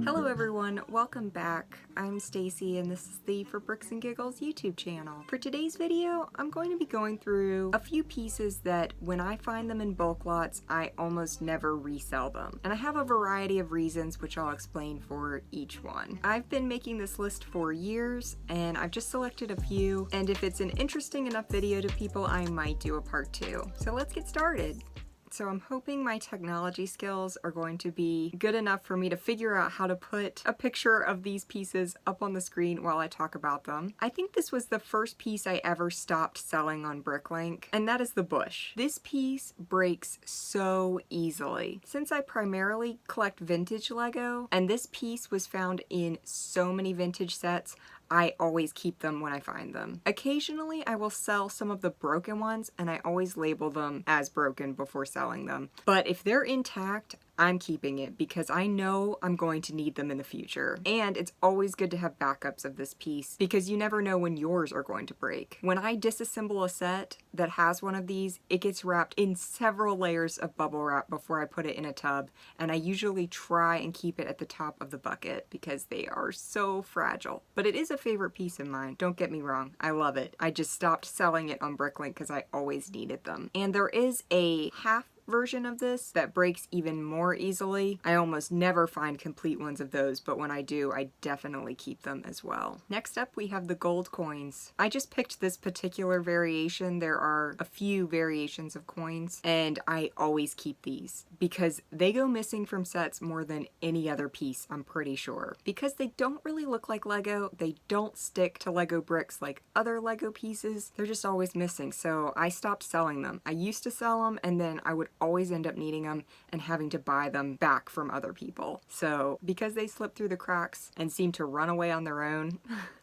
Hello everyone, welcome back. I'm Stacy and this is the For Bricks and Giggles YouTube channel. For today's video, I'm going to be going through a few pieces that when I find them in bulk lots, I almost never resell them. And I have a variety of reasons which I'll explain for each one. I've been making this list for years and I've just selected a few, and if it's an interesting enough video to people, I might do a part 2. So let's get started. So I'm hoping my technology skills are going to be good enough for me to figure out how to put a picture of these pieces up on the screen while I talk about them. I think this was the first piece I ever stopped selling on BrickLink, and that is the bush. This piece breaks so easily. Since I primarily collect vintage Lego, and this piece was found in so many vintage sets, I always keep them when I find them. Occasionally, I will sell some of the broken ones, and I always label them as broken before selling them. But if they're intact, I'm keeping it because I know I'm going to need them in the future. And it's always good to have backups of this piece because you never know when yours are going to break. When I disassemble a set that has one of these, it gets wrapped in several layers of bubble wrap before I put it in a tub, and I usually try and keep it at the top of the bucket because they are so fragile. But it is a favorite piece of mine, don't get me wrong, I love it. I just stopped selling it on BrickLink because I always needed them. And there is a half version of this that breaks even more easily. I almost never find complete ones of those, but when I do, I definitely keep them as well. Next up, we have the gold coins. I just picked this particular variation. There are a few variations of coins, and I always keep these because they go missing from sets more than any other piece, I'm pretty sure. Because they don't really look like Lego, they don't stick to Lego bricks like other Lego pieces, they're just always missing, so I stopped selling them. I used to sell them, and then I would always end up needing them and having to buy them back from other people. So because they slip through the cracks and seem to run away on their own,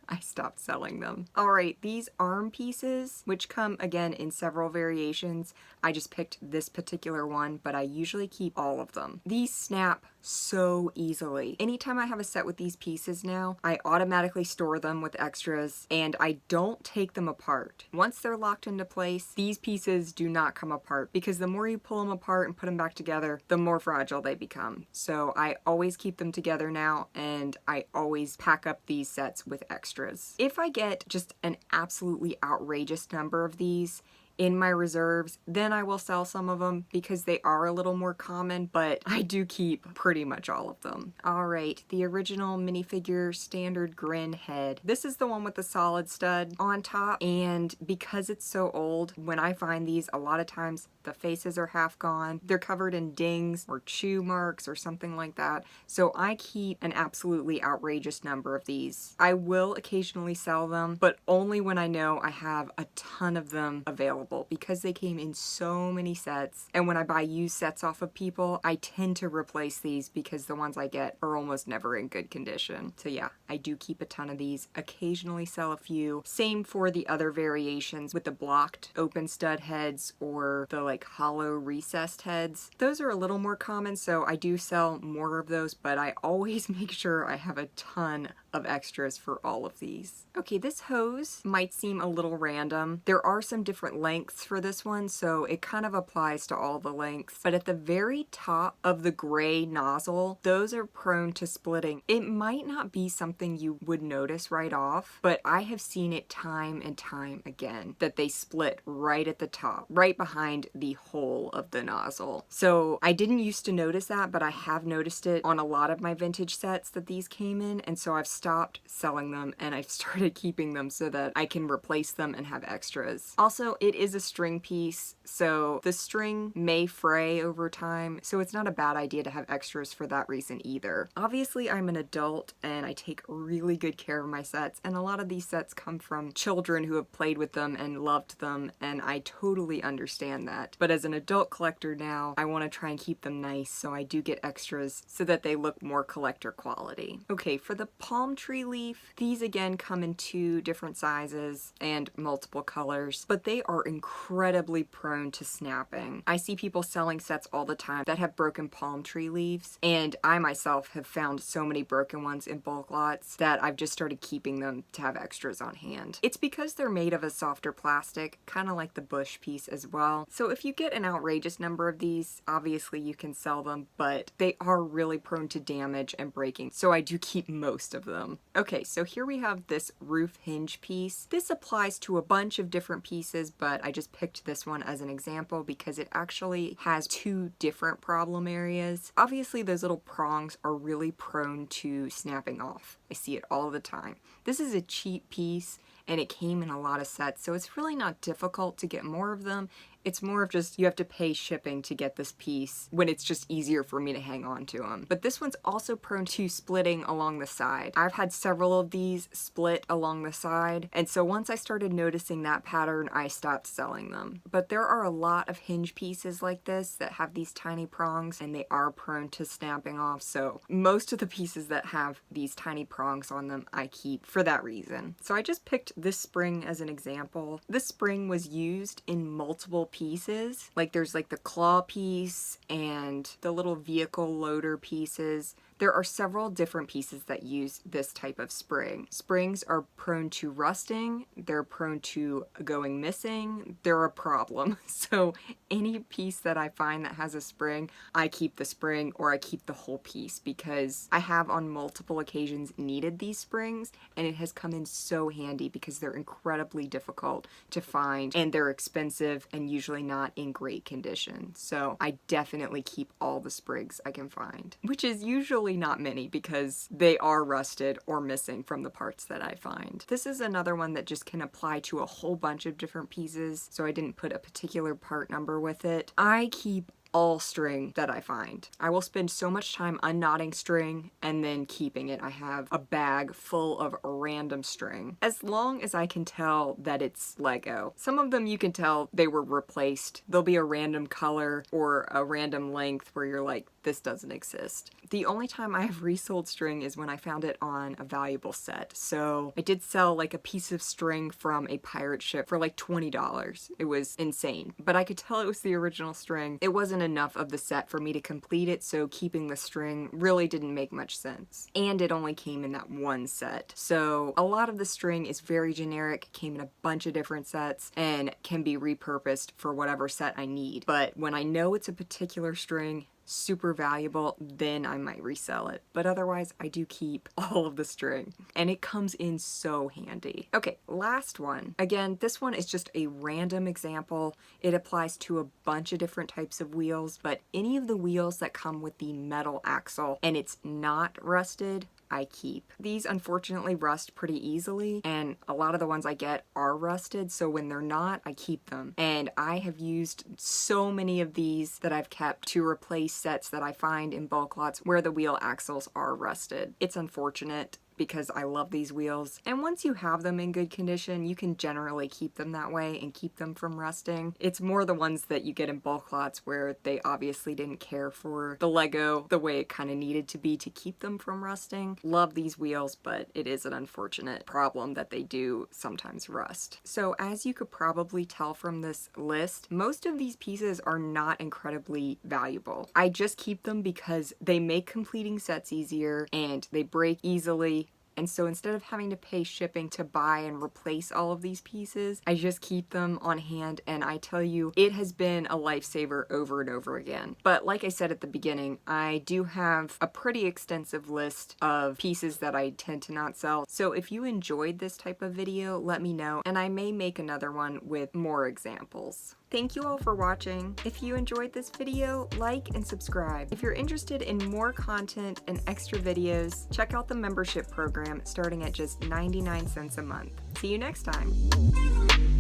I stopped selling them. Alright, these arm pieces, which come again in several variations, I just picked this particular one, but I usually keep all of them. These snap so easily. Anytime I have a set with these pieces now, I automatically store them with extras and I don't take them apart. Once they're locked into place, these pieces do not come apart because the more you pull them apart and put them back together, the more fragile they become. So I always keep them together now, and I always pack up these sets with extras. If I get just an absolutely outrageous number of these in my reserves, then I will sell some of them because they are a little more common, but I do keep pretty much all of them. Alright, the original minifigure standard Grin head. This is the one with the solid stud on top, and because it's so old, when I find these, a lot of times the faces are half gone. They're covered in dings or chew marks or something like that, so I keep an absolutely outrageous number of these. I will occasionally sell them, but only when I know I have a ton of them available because they came in so many sets, and when I buy used sets off of people, I tend to replace these because the ones I get are almost never in good condition. So yeah, I do keep a ton of these, occasionally sell a few. Same for the other variations with the blocked open stud heads or the like hollow recessed heads. Those are a little more common, so I do sell more of those, but I always make sure I have a ton of extras for all of these. Okay, this hose might seem a little random. There are some different lengths for this one, so it kind of applies to all the lengths, but at the very top of the gray nozzle, those are prone to splitting. It might not be something you would notice right off, but I have seen it time and time again that they split right at the top, right behind the hole of the nozzle. So I didn't used to notice that, but I have noticed it on a lot of my vintage sets that these came in, and so I've stopped selling them and I've started keeping them so that I can replace them and have extras. Also, it is a string piece, so the string may fray over time, so it's not a bad idea to have extras for that reason either. Obviously, I'm an adult and I take really good care of my sets, and a lot of these sets come from children who have played with them and loved them, and I totally understand that. But as an adult collector now, I want to try and keep them nice, so I do get extras so that they look more collector quality. Okay, for the palm tree leaf, these again come in 2 different sizes and multiple colors, but they are incredible incredibly prone to snapping. I see people selling sets all the time that have broken palm tree leaves, and I myself have found so many broken ones in bulk lots that I've just started keeping them to have extras on hand. It's because they're made of a softer plastic, kind of like the bush piece as well. So if you get an outrageous number of these, obviously you can sell them, but they are really prone to damage and breaking, so I do keep most of them. Okay, so here we have this roof hinge piece. This applies to a bunch of different pieces, but I just picked this one as an example because it actually has two different problem areas. Obviously those little prongs are really prone to snapping off. I see it all the time. This is a cheap piece and it came in a lot of sets, so it's really not difficult to get more of them. It's more of just you have to pay shipping to get this piece when it's just easier for me to hang on to them. But this one's also prone to splitting along the side. I've had several of these split along the side, and so once I started noticing that pattern, I stopped selling them. But there are a lot of hinge pieces like this that have these tiny prongs, and they are prone to snapping off, so most of the pieces that have these tiny prongs on them I keep for that reason. So I just picked this spring as an example. This spring was used in multiple pieces. Like there's like the claw piece and the little vehicle loader pieces. There are several different pieces that use this type of spring. Springs are prone to rusting, they're prone to going missing, they're a problem. So any piece that I find that has a spring, I keep the spring or I keep the whole piece because I have on multiple occasions needed these springs and it has come in so handy because they're incredibly difficult to find and they're expensive and usually not in great condition. So I definitely keep all the sprigs I can find, which is usually not many because they are rusted or missing from the parts that I find. This is another one that just can apply to a whole bunch of different pieces, so I didn't put a particular part number with it. I keep all string that I find. I will spend so much time unknotting string and then keeping it. I have a bag full of random string. As long as I can tell that it's Lego. Some of them you can tell they were replaced. There'll be a random color or a random length where you're like, this doesn't exist. The only time I have resold string is when I found it on a valuable set. So I did sell like a piece of string from a pirate ship for like $20. It was insane, but I could tell it was the original string. It wasn't enough of the set for me to complete it, so keeping the string really didn't make much sense. And it only came in that one set. So a lot of the string is very generic, came in a bunch of different sets, and can be repurposed for whatever set I need. But when I know it's a particular string, super valuable, then I might resell it. But otherwise, I do keep all of the string. And it comes in so handy. Okay, last one. Again, this one is just a random example. It applies to a bunch of different types of wheels, but any of the wheels that come with the metal axle and it's not rusted, I keep. These unfortunately rust pretty easily, and a lot of the ones I get are rusted, so when they're not, I keep them. And I have used so many of these that I've kept to replace sets that I find in bulk lots where the wheel axles are rusted. It's unfortunate because I love these wheels, and once you have them in good condition, you can generally keep them that way and keep them from rusting. It's more the ones that you get in bulk lots where they obviously didn't care for the Lego the way it kind of needed to be to keep them from rusting. Love these wheels, but it is an unfortunate problem that they do sometimes rust. So as you could probably tell from this list, most of these pieces are not incredibly valuable. I just keep them because they make completing sets easier and they break easily. And so instead of having to pay shipping to buy and replace all of these pieces, I just keep them on hand, and I tell you, it has been a lifesaver over and over again. But like I said at the beginning, I do have a pretty extensive list of pieces that I tend to not sell. So if you enjoyed this type of video, let me know, and I may make another one with more examples. Thank you all for watching. If you enjoyed this video, like and subscribe. If you're interested in more content and extra videos, check out the membership program starting at just 99 cents a month. See you next time.